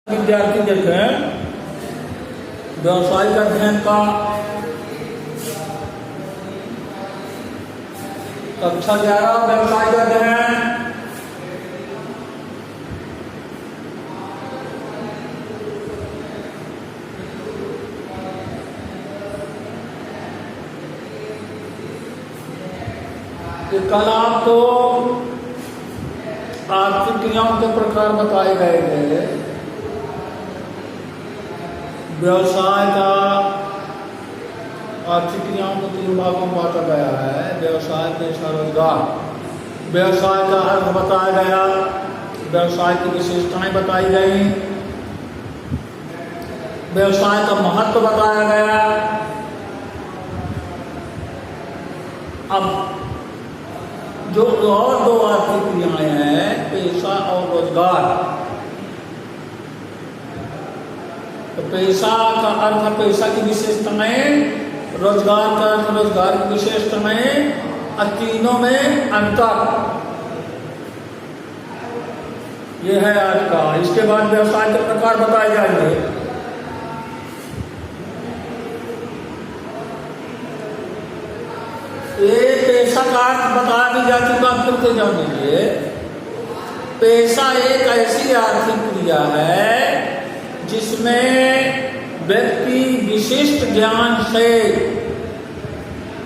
विद्यार्थी देखें व्यवसायिक अध्ययन का कक्षा 11 व्यवसायिक अध्ययन कल आपको आर्थिक क्रियाओं के प्रकार बताए गए थे। व्यवसाय का आर्थिक क्रियाओं को 3 भागों में बांटा गया है। व्यवसाय, पेशा, रोजगार। व्यवसाय का अर्थ बताया गया, व्यवसाय की विशेषताएं बताई गई, व्यवसाय का महत्व बताया गया। अब जो और 2 आर्थिक क्रियाएं हैं, पेशा और रोजगार। तो पेशा का अर्थ है पेशा की विशेषताएं, रोजगार का अर्थ रोजगार की विशेषताएं, और तीनों में अंतर। यह है आज का। इसके बाद व्यवसाय के प्रकार बताए जाएंगे। ये पेशा का अर्थ बता दी जा चुका, फिर से जान लीजिए। पेशा एक ऐसी आर्थिक क्रिया है जिसमें व्यक्ति विशिष्ट ज्ञान से,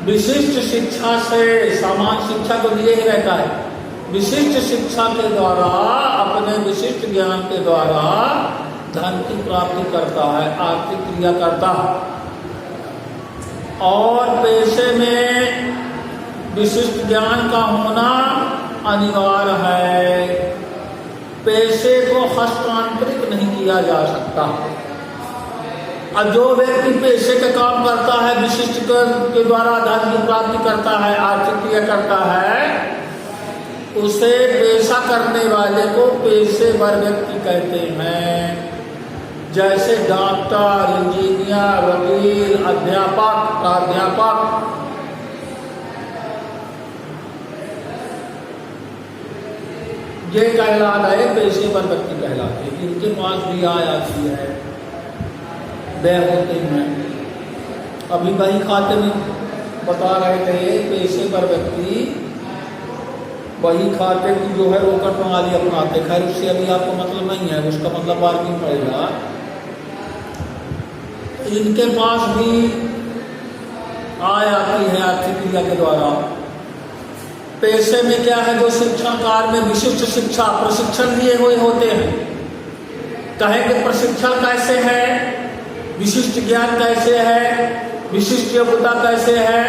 विशिष्ट शिक्षा से, सामान्य शिक्षा को लिए ही रहता है, विशिष्ट शिक्षा के द्वारा, अपने विशिष्ट ज्ञान के द्वारा धन की प्राप्ति करता है, आर्थिक क्रिया करता है। और पेशे में विशिष्ट ज्ञान का होना अनिवार्य है। पेशे को हस्तांतरित नहीं किया जा सकता। और जो व्यक्ति पेशे का काम करता है, विशिष्ट के द्वारा धन की प्राप्ति करता है, आर्थिक क्रिया करता है, उसे पेशा करने वाले को पेशेवर व्यक्ति कहते हैं। जैसे डॉक्टर, इंजीनियर, वकील, अध्यापक, प्राध्यापक। ये कहला गए पेशेवर व्यक्ति कहलाते हैं। इनके पास भी आय आती है, व्यय होते हैं। अभी वही खाते में बता रहे थे, पेशेवर व्यक्ति वही खाते की जो है रोकड़ प्रणाली अपनाते। खैर उससे अभी आपको मतलब नहीं है, उसका मतलब बाद में पड़ेगा। इनके पास भी आय आती है आर्थिक क्रिया के द्वारा। पेशे में क्या है, जो शिक्षा कार्य में विशिष्ट शिक्षा प्रशिक्षण लिए हुए होते हैं। कहेंगे प्रशिक्षण कैसे है, विशिष्ट ज्ञान कैसे है, विशिष्ट योग्यता कैसे है।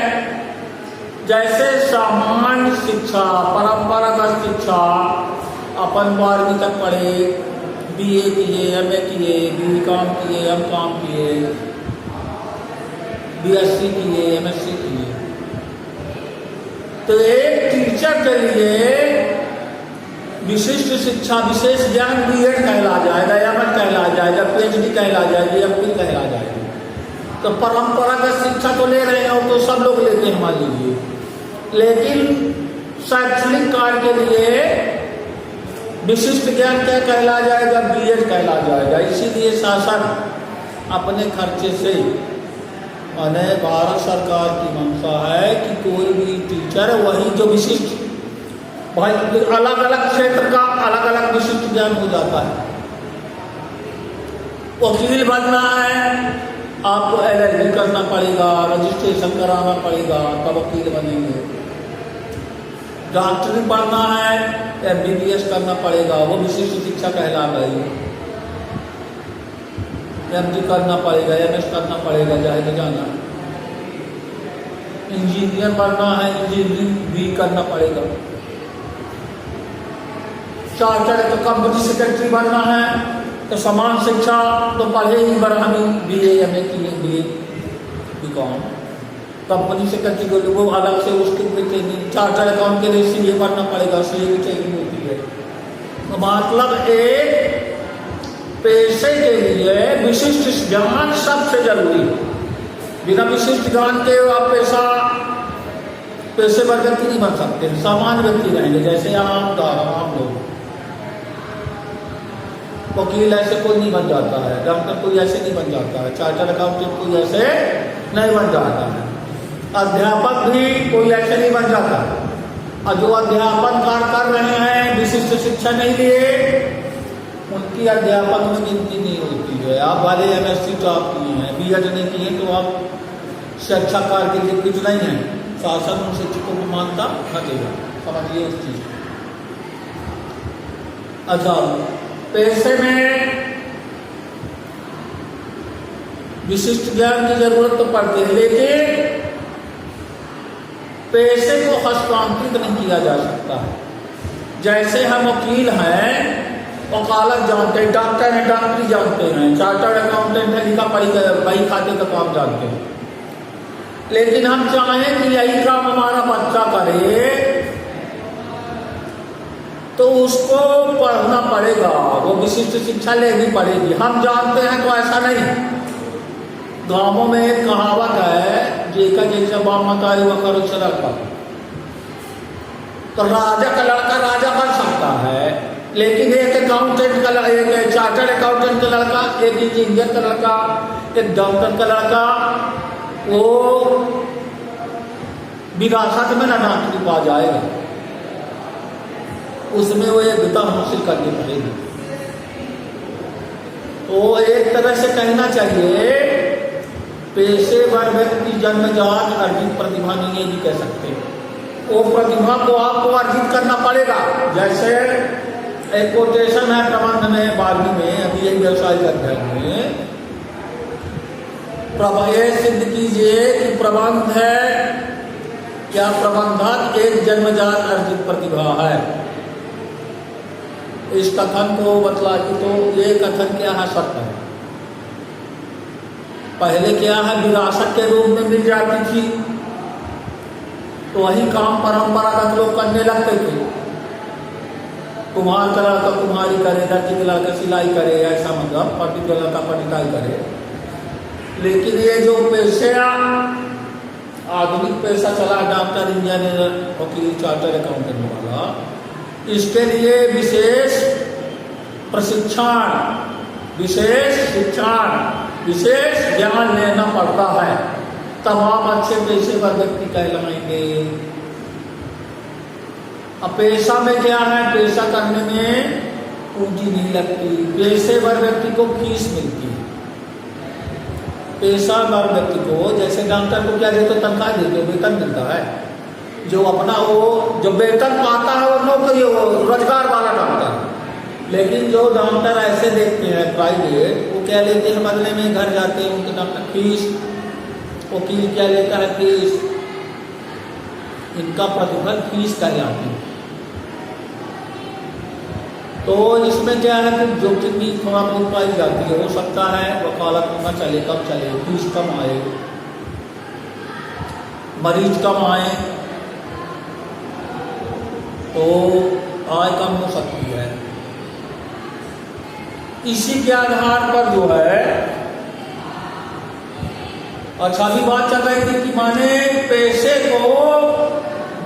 जैसे सामान्य शिक्षा, परंपरागत शिक्षा, अपन 12वीं तक पढ़े, BA किए, MA किए, BCom किए, MCom किए, BSc किए, MSc किए। तो एक टीचर के लिए विशिष्ट शिक्षा, विशेष ज्ञान B.Ed कहला जाएगा, M.Ed कहला जाएगा, PhD कहला जाएगी, MPhil कहला जाएगी। तो परंपरागत शिक्षा तो ले रहे हैं, तो सब लोग लेते हैं मान लीजिए। लेकिन शैक्षणिक कार्य के लिए विशिष्ट ज्ञान क्या कहला जाएगा, B.Ed कहला जाएगा। इसीलिए शासन अपने खर्चे से, माने भारत सरकार की मंशा है कि कोई भी टीचर वही जो विशिष्ट, भाई अलग अलग क्षेत्र का अलग अलग विशिष्ट ज्ञान हो जाता है। वकील बनना है, आपको LLB करना पड़ेगा, रजिस्ट्रेशन कराना पड़ेगा, तब वकील बनेंगे। डॉक्टरी पढ़ना है, MBBS करना पड़ेगा, वो विशिष्ट शिक्षा कहला गई। MD करना पड़ेगा, MS करना पड़ेगा, जाए जाना। इंजीनियर बनना है, इंजीनियरिंग भी करना पड़ेगा। चार्टर्ड तो कंपनी सेक्रेटरी बनना है, तो समान शिक्षा तो पढ़े ही बराबर, BA MA किए, BA BCom। कंपनी सेक्रेटरी को वो अलग से उसके ट्रेनिंग। चार्टर्ड अकाउंट के लिए CA बनना पड़ेगा, CA की ट्रेनिंग होती है। तो मतलब एक पेशे के लिए विशिष्ट ज्ञान सबसे जरूरी है। बिना विशिष्ट ज्ञान के आप पेशेवर व्यक्ति नहीं बन सकते, सामान्य व्यक्ति रहेंगे, जैसे आम लोग। वकील ऐसे कोई नहीं बन जाता है, डॉक्टर कोई ऐसे नहीं बन जाता है, चार्टर्ड अकाउंटेंट कोई ऐसे नहीं बन जाता है, अध्यापक भी कोई ऐसे नहीं बन जाता। और जो अध्यापन कार्य कर रहे हैं, विशिष्ट शिक्षा नहीं लिए, उनकी अध्यापन में गिनती नहीं होती है। आप वाले MSc तो आप किए हैं, BEd नहीं किए तो आप शिक्षा कार्य के लिए कुछ नहीं है। शासन उन शिक्षकों को मानता न देगा, समझिए उस चीज। अच्छा, पैसे में विशिष्ट ज्ञान की जरूरत तो पड़ती है, लेकिन पैसे को हस्तांतरित नहीं किया जा सकता है। जैसे हम वकील हैं, वकालत जानते हैं, डॉक्टर हैं, डॉक्टरी जानते हैं, चार्टर्ड अकाउंटेंट है, लिखा पढ़ी बही खाते का काम जानते हैं, लेकिन हम चाहें कि यही काम हमारा बच्चा करे तो उसको पढ़ना पड़ेगा, वो विशिष्ट शिक्षा लेनी पड़ेगी। हम जानते हैं तो ऐसा नहीं। गांवों में एक कहावत है, जेका जैसा बाप मताई वह करो चला का। तो राजा का लड़का राजा बन सकता है, लेकिन एक अकाउंटेंट का लड़का, एक चार्टर्ड अकाउंटेंट का लड़का, एक इंजीनियर का लड़का, एक डॉक्टर का लड़का, वो विरासत में न नौकरी पा जाएगा, उसमें वो एक विधा हासिल करनी पड़ेगी। तो एक तरह से कहना चाहिए, पेशेवर व्यक्ति जन्मजात अर्जित प्रतिभा नहीं, ये नहीं कह सकते। वो प्रतिभा को आपको अर्जित करना पड़ेगा। जैसे एक कोटेशन है प्रबंध में, 12वीं में, अभी एक व्यवसायिक अध्ययन में ये सिद्ध कीजिए कि प्रबंध है क्या, प्रबंधक एक जन्मजात अर्जित प्रतिभा है। इस कथन को बतलाइए तो ये कथन क्या है, सत्य है। पहले क्या है, विरासत के रूप में मिल जाती थी, तो वही काम परंपरागत लोग करने लगते थे। कुम्हार का लड़का कुम्हारी करे, दर्जी का लड़का सिलाई करे, ऐसा मतलब पंडित का लड़का पंडिताई करे। लेकिन ये जो पेशे आधुनिक पेशा चला, डॉक्टर, इंजीनियर, वकील, चार्टर्ड अकाउंटेंट वाला, इसके लिए विशेष प्रशिक्षण, विशेष शिक्षण, विशेष ज्ञान लेना पड़ता है, तब आप अच्छे पेशेवर व्यक्ति कहलाएंगे। अब पेशा में क्या है, पेशा करने में पूंजी नहीं लगती, पेशेवर व्यक्ति को फीस मिलती है। पेशेवर व्यक्ति को, जैसे डॉक्टर को क्या देते, तनख्वाह देते, वेतन मिलता है। जो अपना वो जो वेतन पाता है वो नौकरी, वो रोजगार वाला डॉक्टर है। लेकिन जो डॉक्टर ऐसे देखते हैं प्राइवेट, वो क्या लेते हैं बदले में, घर जाते हैं उनके डॉक्टर फीस। वकील क्या लेता है, फीस। इनका प्रतिफल फीस कहलाती है। तो इसमें क्या है कि जोखिम भी थोड़ा बहुत पाई जाती है। हो सकता है वकालत न चले, कम चले, फीस कम आए, मरीज कम आए, तो आय कम हो सकती है। इसी के आधार पर जो है, अच्छा भी बात चल रही थी कि माने पैसे को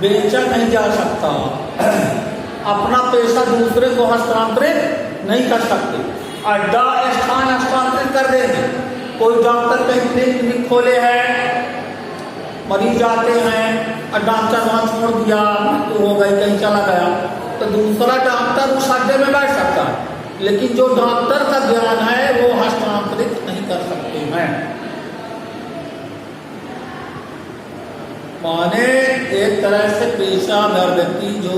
बेचा नहीं जा सकता, अपना पैसा दूसरे को हस्तांतरित नहीं कर सकते। अड्डा स्थान हस्तांतरित कर देंगे। कोई डॉक्टर कहीं क्लिनिक खोले हैं, मरीज आते हैं और डॉक्टर वहां छोड़ दिया, तो हो गई, कहीं चला गया, तो दूसरा डॉक्टर उस अड्डे में बैठ सकता है, लेकिन जो डॉक्टर का ज्ञान है वो हस्तांतरित नहीं कर सकते हैं। माने एक तरह से पेशावर व्यक्ति जो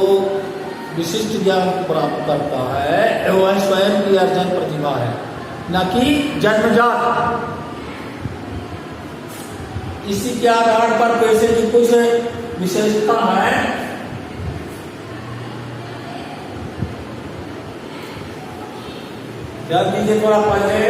विशिष्ट ज्ञान प्राप्त करता है, वह स्वयं की अर्जन प्रतिभा है, न कि जन्मजात। इसी के आधार पर पैसे की कुछ विशेषता है। ध्यान दीजिए थोड़ा पहले,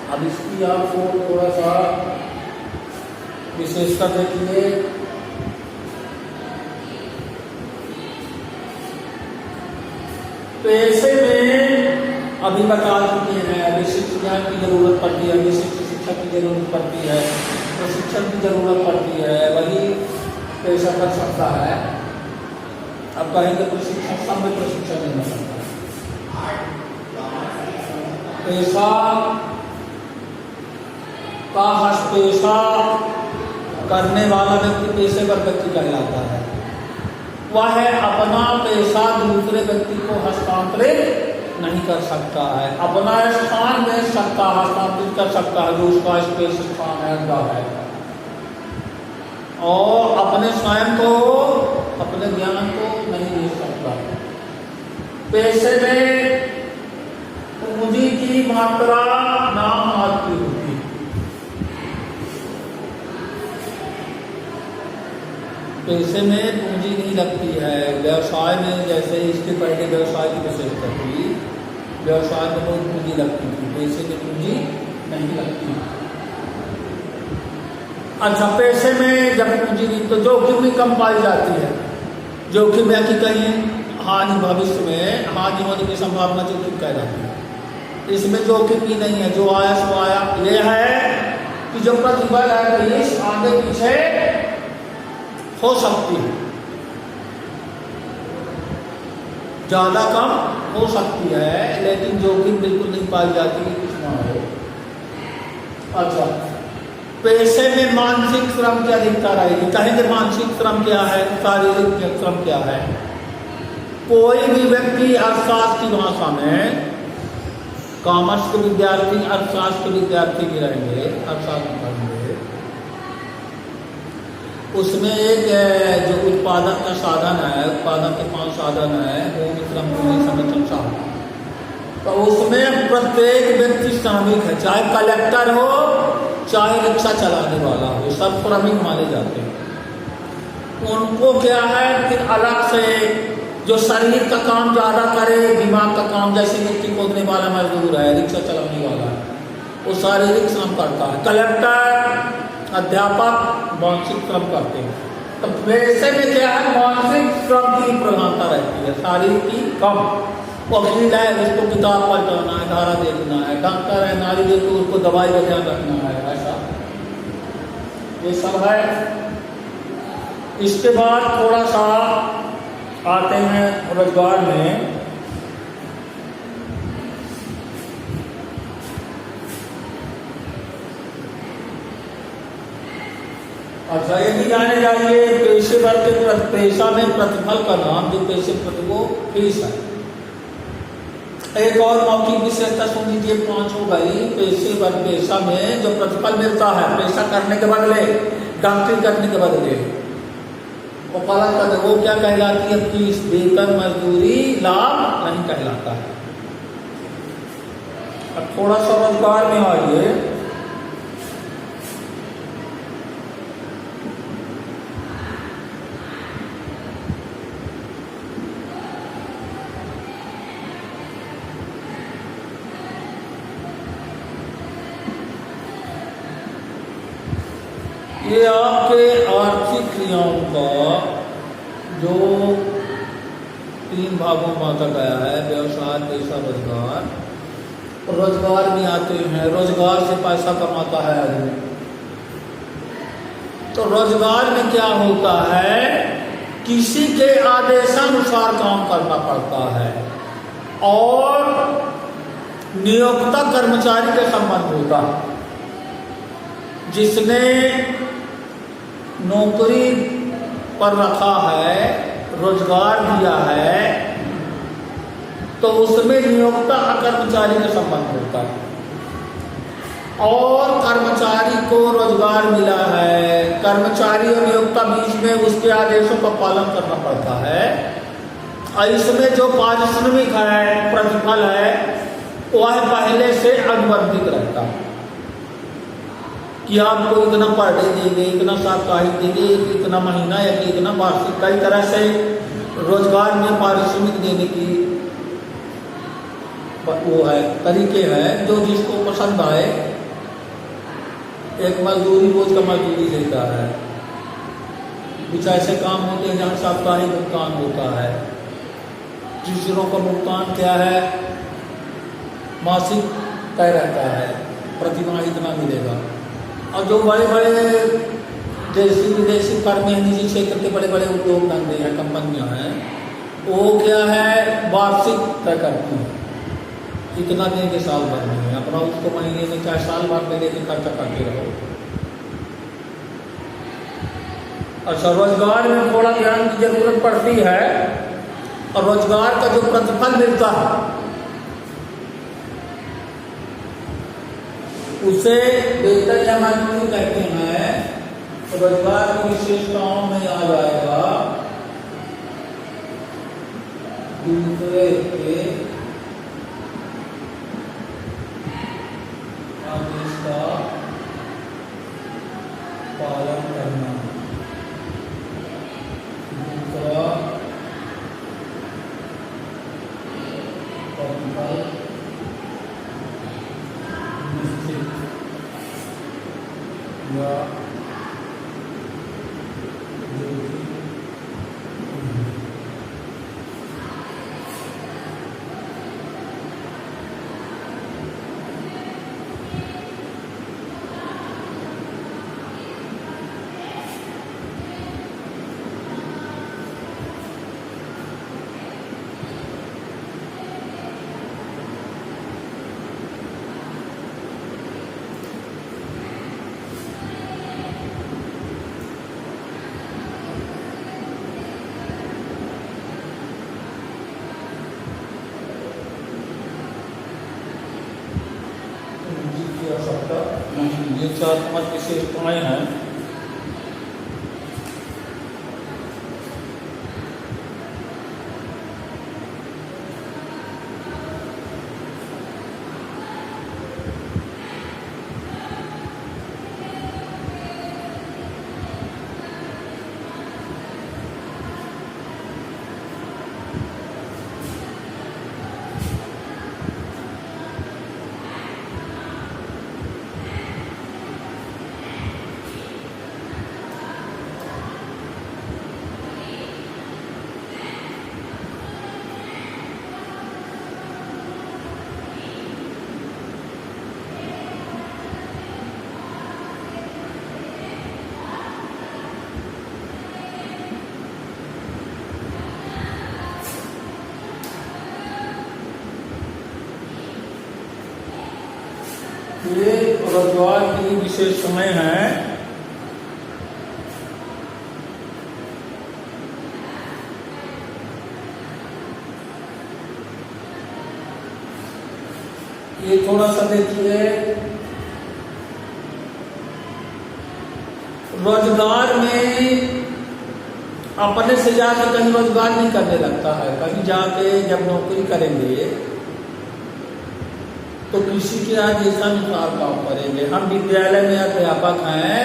अब इसकी आपको थोड़ा सा विशेषता देखिए। पैसे में अभी बता चुके हैं, विशिष्ट ज्ञान की जरूरत पड़ती है, विशिष्ट शिक्षा की जरूरत पड़ती है, प्रशिक्षण की जरूरत पड़ती है, वही पैसा कर सकता है। अब कहेंगे प्रशिक्षण, सब में प्रशिक्षण नहीं हो सकता। पैसा का हस्तपेशा करने वाला व्यक्ति पेशेवर व्यक्ति कहलाता है। वह अपना पैसा दूसरे व्यक्ति को हस्तांतरित नहीं कर सकता है, अपना स्थान में सत्ता हस्तांतरित कर सकता है जो उसका स्पेस स्थान है, और अपने स्वयं को, अपने ज्ञान को नहीं दे सकता। पैसे में पूंजी की मात्रा नाम मात्र होती है। पैसे में पूंजी नहीं लगती है। व्यवसाय में जैसे इसके पहले व्यवसाय की विशेषता थी, व्यवसाय में बहुत पूंजी लगती थी, पैसे में पूंजी नहीं लगती। अच्छा, पैसे में जब पूंजी नहीं तो जोखिम भी कम पाई जाती है। जोखिम है कि कहीं हानि, भविष्य में हानि होने की संभावना जोखिम कह जाती है। इसमें जोखिम भी नहीं है, जो आया सो आया। यह है कि जो प्रतिफल है इस आगे पीछे हो सकती है, ज्यादा कम हो सकती है, लेकिन जोखिम बिल्कुल नहीं पाई जाती कि कुछ ना हो। अच्छा, पैसे में मानसिक श्रम की अधिकता रहेगी। कहेंगे मानसिक श्रम क्या है, शारीरिक श्रम क्या है। कोई भी व्यक्ति अर्थशास्त्र की भाषा में, कॉमर्स के विद्यार्थी अर्थशास्त्र के विद्यार्थी भी रहेंगे, अर्थशास्त्र पढ़ेंगे, उसमें एक जो उत्पादन का साधन है, उत्पादन के 5 साधन है, भूमि, श्रम, पूंजी, समय, संसाधन, तो उसमें प्रत्येक व्यक्ति श्रमिक है, चाहे कलेक्टर हो, चाहे रिक्शा चलाने वाला हो, सब श्रमिक माने जाते हैं। उनको क्या है कि अलग से जो शरीर का काम ज़्यादा करे, दिमाग का काम, जैसे मिट्टी खोदने वाला मजदूर है, रिक्शा चलाने वाला है, वो शारीरिक श्रम करता है। कलेक्टर, अध्यापक मानसिक श्रम करते हैं। तो वैसे में क्या है, मानसिक श्रम की प्रधानता रहती है, शारीरिक की कम। वकील है, उसको किताब पलटाना है, धारा देखना है। डॉक्टर है, नारी देखो उसको दवाई का ध्यान रखना है, ऐसा ये सब है। इसके बाद थोड़ा सा आते हैं रोजगार में। अच्छा, ये भी जाने जाइए पेशेवर के पेशा में प्रतिफल का नाम, जो पेशे प्रति वो फीस है। एक और मौखिक विशेषता सुन लीजिए, 5 हो गई। पेशेवर पेशा में जो प्रतिफल मिलता है पेशा करने के बदले, डॉक्टरी करने के बदले, वकालत करने, वो क्या कहलाती है, फीस। वेतन, मजदूरी, लाभ नहीं कहलाता है। अब थोड़ा सा रोजगार में आइए। ये आपके आर्थिक क्रियाओं का जो 3 भागों में बांटा गया है, व्यवसाय, पेशा, रोजगार। रोजगार में आते हैं, रोजगार से पैसा कमाता है आदमी। तो रोजगार में क्या होता है, किसी के आदेशानुसार काम करना पड़ता है और नियोक्ता कर्मचारी के संबंध होता है। जिसने नौकरी पर रखा है, रोजगार दिया है, तो उसमें नियोक्ता और कर्मचारी का संबंध होता है। और कर्मचारी को रोजगार मिला है, कर्मचारी और नियोक्ता बीच में उसके आदेशों का पालन करना पड़ता है। और इसमें जो पारिश्रमिक है, प्रतिफल है, वह पहले से अनुबंधित रहता है कि आपको इतना पर डे देंगे, इतना साप्ताहिक देंगे, इतना महीना या इतना वार्षिक, कई तरह से रोजगार में पारिश्रमिक देने की वो है, तरीके हैं जो जिसको पसंद आए। एक मजदूरी रोज का मजदूरी देता है, कुछ ऐसे काम होते हैं जहाँ साप्ताहिक भुगतान होता है। दूसरों का भुगतान क्या है, मासिक तय रहता है, प्रतिमाह इतना मिलेगा। और जो बड़े बड़े देशी विदेशी फर्म हैं, निजी क्षेत्र के बड़े बड़े उद्योग धंधे हैं, कंपनियां हैं, वो क्या है, वार्षिक तय करती हैं, इतना देंगे साल भर में, अपना उसको महीने में चाहे साल भर में लेके खर्चा करते रहो। अच्छा, रोजगार में थोड़ा ध्यान की जरूरत पड़ती है, और रोजगार का जो प्रतिफल मिलता है उसे बेहतर या मजबूरी कहते हैं। रोजगार की विशेषताओं में आ जाएगा दूसरे के आदेश का पालन करना, दूसरा प्रतिफल निश्चित या ये 4-5 विशेषताएं हैं। ये रोजगार की विशेष समय है। ये थोड़ा सा देखिए, रोजगार में अपने से जाके कहीं रोजगार नहीं करने लगता है। कहीं जाके जब नौकरी करेंगे तो किसी के आदेशानुसार काम करेंगे। हम विद्यालय में अध्यापक हैं,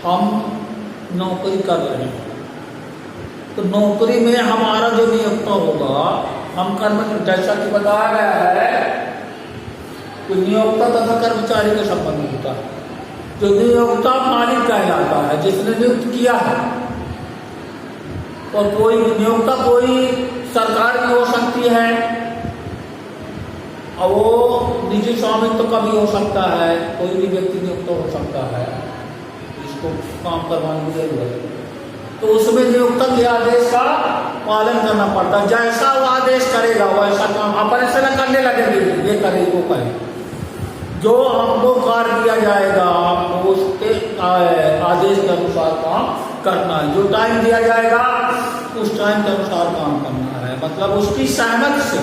हम नौकरी कर रहे हैं, तो नौकरी में हमारा जो नियोक्ता होगा, हम कर्म, जैसा कि बताया गया है तो नियोक्ता तथा कर्मचारी का संबंध होता है। जो नियोक्ता मालिक कहलाता है, जिसने नियुक्त किया है। और कोई नियोक्ता कोई सरकार की हो सकती है, और वो निजी स्वामित्व का भी हो सकता है, कोई भी व्यक्ति नियुक्त हो सकता है, इसको काम करवाने की जरूरत है। तो उसमें नियोक्ता के आदेश का पालन करना पड़ता है। जैसा वो आदेश करेगा वैसा काम अपने से न करने लगेंगे, ये करे वो करे। जो हमको कार्य दिया जाएगा आपको उसके आदेश के अनुसार काम करना है। जो टाइम दिया जाएगा उस टाइम के अनुसार काम करना है, मतलब उसकी सहमति से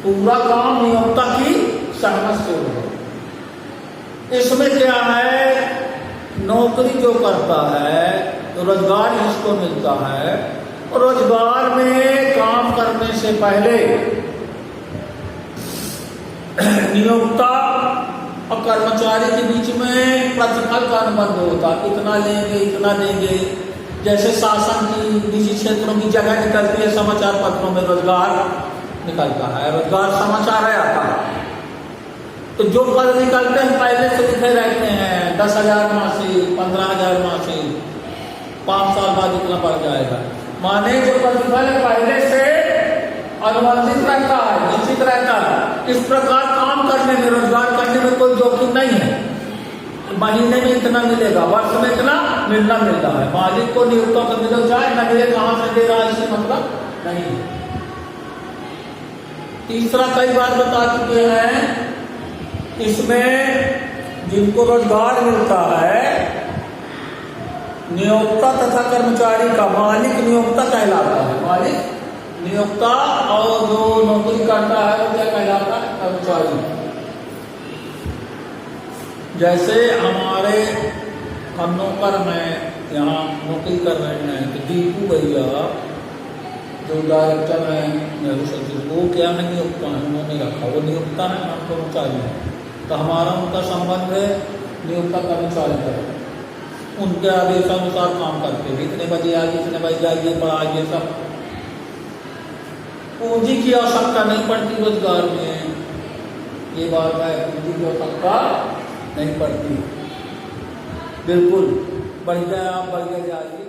पूरा काम नियोक्ता की सहमति से होगा। इसमें क्या है, नौकरी जो करता है, रोजगार जिसको मिलता है, रोजगार में काम करने से पहले नियोक्ता और कर्मचारी के बीच में प्रतिफल का अनुबंध होता, इतना लेंगे इतना देंगे, जैसे शासन की निजी क्षेत्रों की जगह निकलती है, समाचार पत्रों में रोजगार निकलता है, रोजगार समाचार है आता है। तो जो पद निकलते हैं पहले से लिखे रहते हैं, 10,000 मासिक, 15,000 मासिक, 5 साल बाद इतना बढ़ जाएगा। माने जो प्रतिफल पहले से अनुबंधित रहता है, निश्चित रहता है। इस प्रकार काम करने में, रोजगार करने में कोई जोखिम नहीं है। महीने में इतना मिलेगा, वर्ष में इतना मिलना मिलता है। मालिक को नियुक्तों को मिल जाए, न मिले कहां से दे रहा है, इससे मतलब नहीं है। तीसरा कई बार बता चुके हैं, इसमें जिनको रोजगार मिलता है, नियोक्ता तथा कर्मचारी का, मालिक नियोक्ता कहलाता है, मालिक नियोक्ता, और जो नौकरी करता है वो क्या कहलाता है, कर्मचारी। जैसे हमारे हम नौकर में यहाँ नौकरी कर रहे हैं, तो दीपू भैया जो डायरेक्टर हैं नेहरू सचिव, वो क्या नहीं नियोक्ता है, उन्होंने रखा, वो नियोक्ता है, हम कर्मचारी हैं। तो हमारा उनका संबंध है नियोक्ता कर्मचारी का, उनके आदेशानुसार काम करते, इतने बजे आइए, इतने बजे जाइए, पढ़ाइए, सब। पूंजी की आवश्यकता नहीं पड़ती रोजगार में, ये बात है, पूंजी की आवश्यकता नहीं पड़ती, बिल्कुल। बढ़िया आप बढ़िया जाइए।